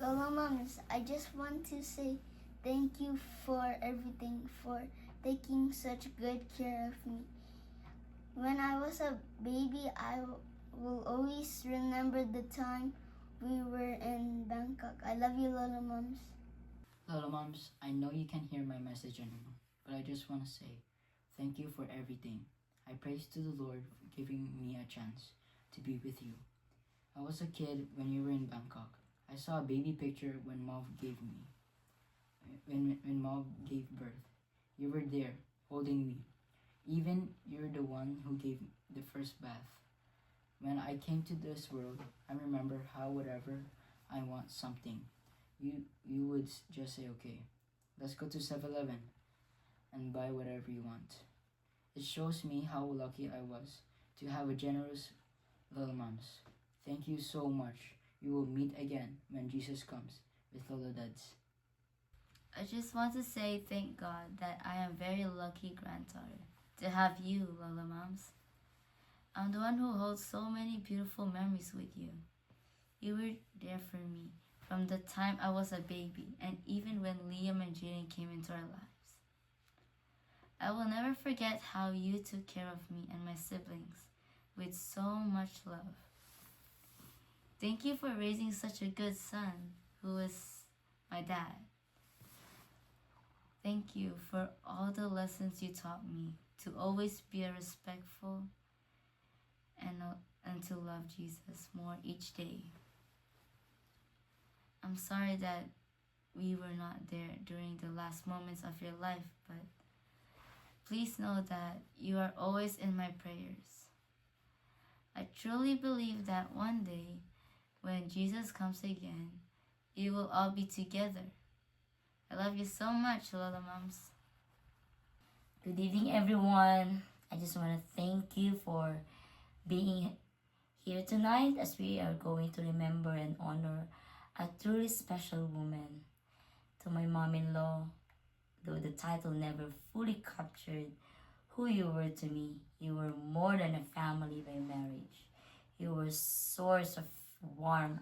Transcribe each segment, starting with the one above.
Lola Moms, I just want to say thank you for everything, for taking such good care of me. When I was a baby, I will always remember the time we were in Bangkok. I love you, Lola Moms. Lola Moms, I know you can't hear my message anymore, but I just want to say thank you for everything. I praise to the Lord for giving me a chance to be with you. I was a kid when you were in Bangkok. I saw a baby picture when Mom gave me. When Mom gave birth. You were there, holding me. Even you're the one who gave the first bath. When I came to this world, I remember how whatever I want something, you would just say, okay, let's go to 7-Eleven and buy whatever you want. It shows me how lucky I was to have a generous little moms. Thank you so much. We will meet again when Jesus comes with Lola Dads. I just want to say thank God that I am very lucky granddaughter to have you, Lola Moms. I'm the one who holds so many beautiful memories with you. You were there for me from the time I was a baby and even when Liam and Jaden came into our lives. I will never forget how you took care of me and my siblings with so much love. Thank you for raising such a good son who is my dad. Thank you for all the lessons you taught me to always be a respectful and to love Jesus more each day. I'm sorry that we were not there during the last moments of your life, but please know that you are always in my prayers. I truly believe that one day, when Jesus comes again, you will all be together. I love you so much, Lola Moms. Good evening, everyone. I just want to thank you for being here tonight as we are going to remember and honor a truly special woman. To my mom-in-law, though the title never fully captured who you were to me, you were more than a family by marriage. You were a source of warmth,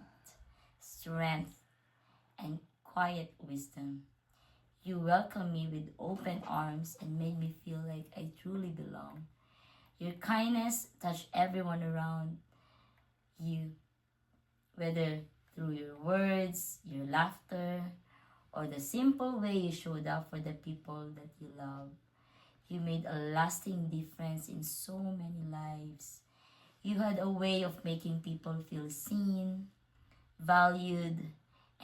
strength, and quiet wisdom. You welcomed me with open arms and made me feel like I truly belong. Your kindness touched everyone around you, whether through your words, your laughter, or the simple way you showed up for the people that you love. You made a lasting difference in so many lives. You had a way of making people feel seen, valued,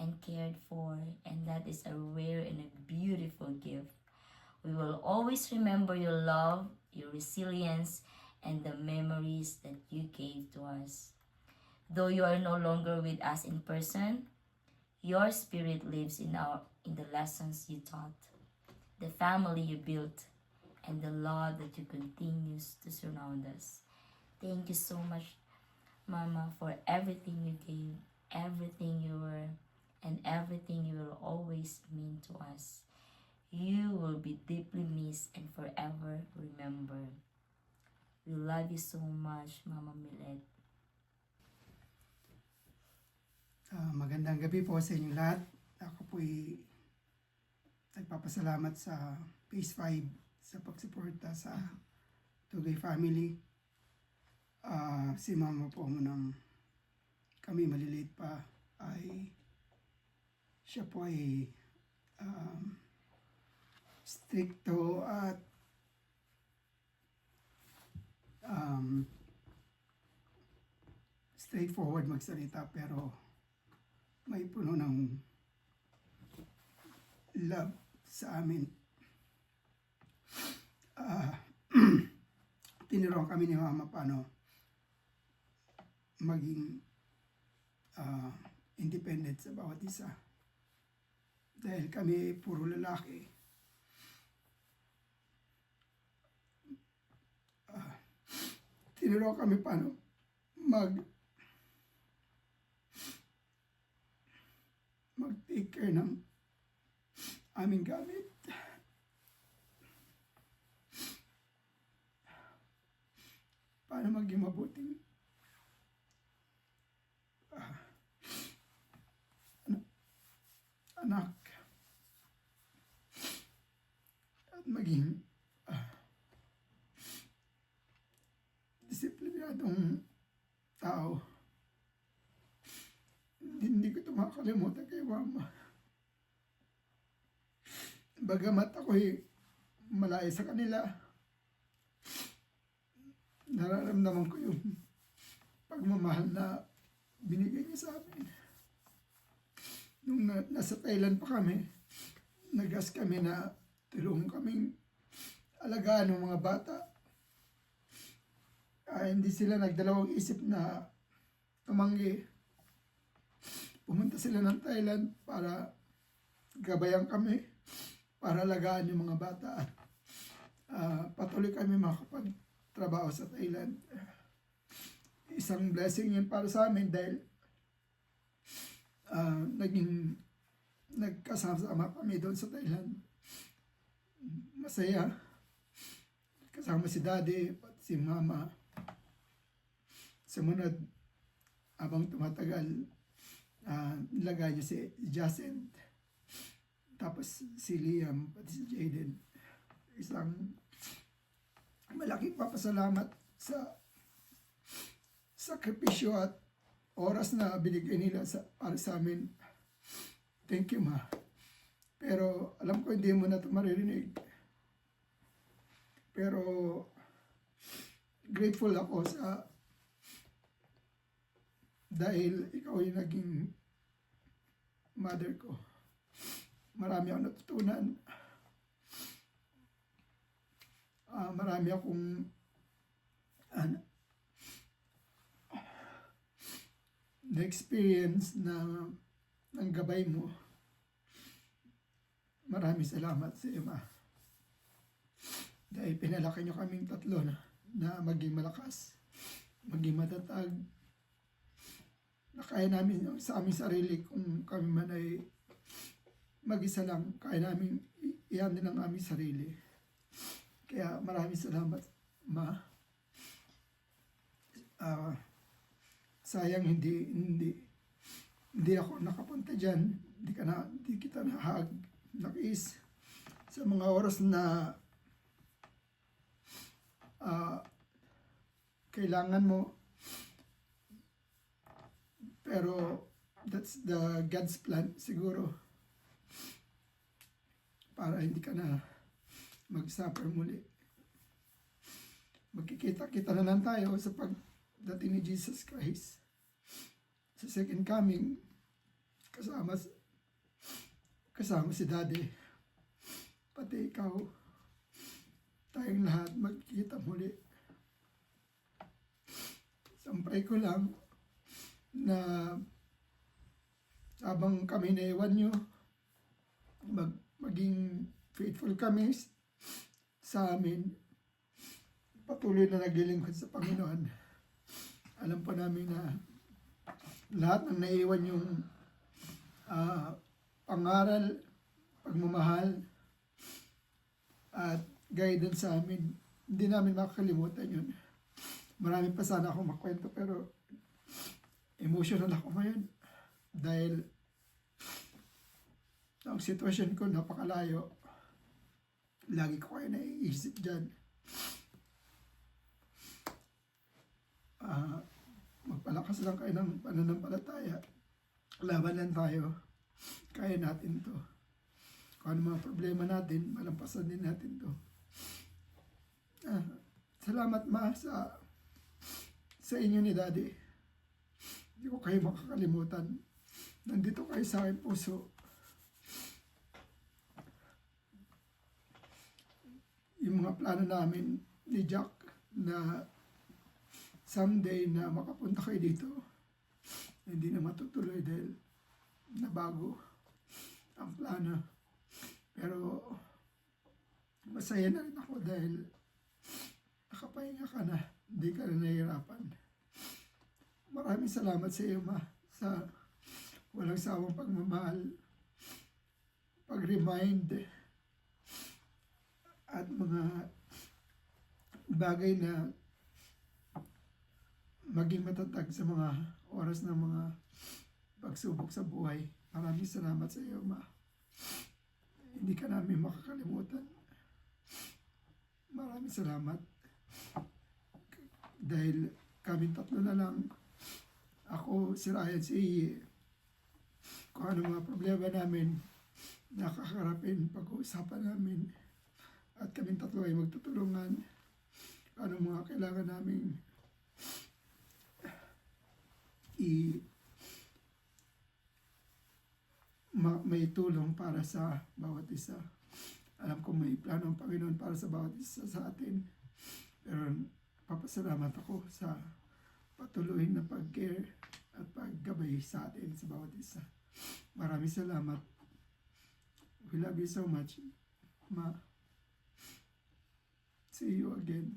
and cared for, and that is a rare and a beautiful gift. We will always remember your love, your resilience, and the memories that you gave to us. Though you are no longer with us in person, your spirit lives in the lessons you taught, the family you built, and the love that you continues to surround us. Thank you so much, Mama, for everything you gave, everything you were, and everything you will always mean to us. You will be deeply missed and forever remembered. We love you so much, Mama Milet. Magandang gabi po sa inyong lahat. Ako po'y nagpapasalamat sa Phase 5 sa pagsuporta sa Tugay Family. Si Mama po nang kami maliliit pa ay siya po ay stricto at straightforward magsalita, pero may puno ng love sa amin. Tinuruan kami ni Mama paano maging independent sa bawat isa. Dahil kami puro lalaki. Tinuruan kami paano mag-take care ng aming gamit. Paano maging mabuting anak at maging disiplinadong tao. Hindi ko ito makakalimutan kay Mama. Bagamat ako'y malayo sa kanila, nararamdaman ko yung pagmamahal na binigay niya sa amin. Nung nasa Thailand pa kami, nagas kami na tulungan kaming alagaan ng mga bata. Hindi sila nagdalawang isip na tumanggi. Pumunta sila ng Thailand para gabayan kami, para alagaan yung mga bata. Patuloy kami makapagtrabaho sa Thailand. Isang blessing yun para sa amin dahil nagkasama kami doon sa Thailand. Masaya. Kasama si Daddy at si Mama. Sumunod, habang tumatagal, nilagay niya si Jacinth. Tapos si Liam at si Jaden. Isang malaking papasalamat sa sakripisyo at oras na binigay nila para sa amin. Thank you, Ma. Pero alam ko hindi mo na ito maririnig. Pero grateful ako dahil ikaw yung naging mother ko. Marami akong natutunan. Marami akong na-experience ng gabay mo. Maraming salamat sa iyo, Ma. Dahil pinalaki niyo kaming tatlo na maging malakas, maging matatag, na kaya namin sa aming sarili kung kami man ay mag-isa lang, kaya namin iyan din ang aming sarili. Kaya maraming salamat, Ma. Sayang hindi ako nakapunta dyan, hindi kita nahag, nakis sa mga oras na kailangan mo. Pero that's the God's plan siguro, para hindi ka na mag-suffer muli. Magkikita-kita na lang tayo sa pagdating ni Jesus Christ sa second coming, kasama si Daddy, pati ikaw, tayong lahat magkikita muli. Sampay ko lang na habang kami naiwan nyo, maging faithful kami sa amin, patuloy na naglilingkod sa Panginoon. Alam po namin na lahat ng naiwan yung pangaral, pagmamahal, at guidance sa amin. Hindi namin makakalimutan yun. Marami pa sana akong makwento, pero emotional ako ngayon dahil ang sitwasyon ko napakalayo. Lagi ko kayo naiisip dyan. Magpalakas lang kayo ng pananampalataya. Labanan tayo. Kaya natin to. Kung ano mga problema natin, malampasan din natin to. Salamat, Ma, sa inyo ni Daddy. Hindi ko kayo makakalimutan. Nandito kayo sa aking puso. Yung mga plano namin ni Jack na someday na makapunta kayo dito, hindi na matutuloy dahil nabago ang plano. Pero masaya na rin ako dahil nakapahinga ka na, hindi ka na nahihirapan. Maraming salamat sa iyo, Ma, sa walang sawang pagmamahal, pag-remind, at mga bagay na maging matatag sa mga oras ng mga pagsubok sa buhay. Maraming salamat sa iyo, Ma. hindi ka namin makakalimutan. Maraming salamat. Dahil kami tatlo na lang, ako, si Ryan, si Iye, kung ano mga problema namin, nakakaharapin, pag-uusapan namin, at kami tatlo ay magtutulungan, ano mga kailangan namin may tulong para sa bawat isa. Alam ko may plano ang Panginoon para sa bawat isa sa atin. Pero papasalamat ako sa patuloy na pag-care at paggabay sa atin sa bawat isa. Maraming salamat. We love you so much, Ma. See you again.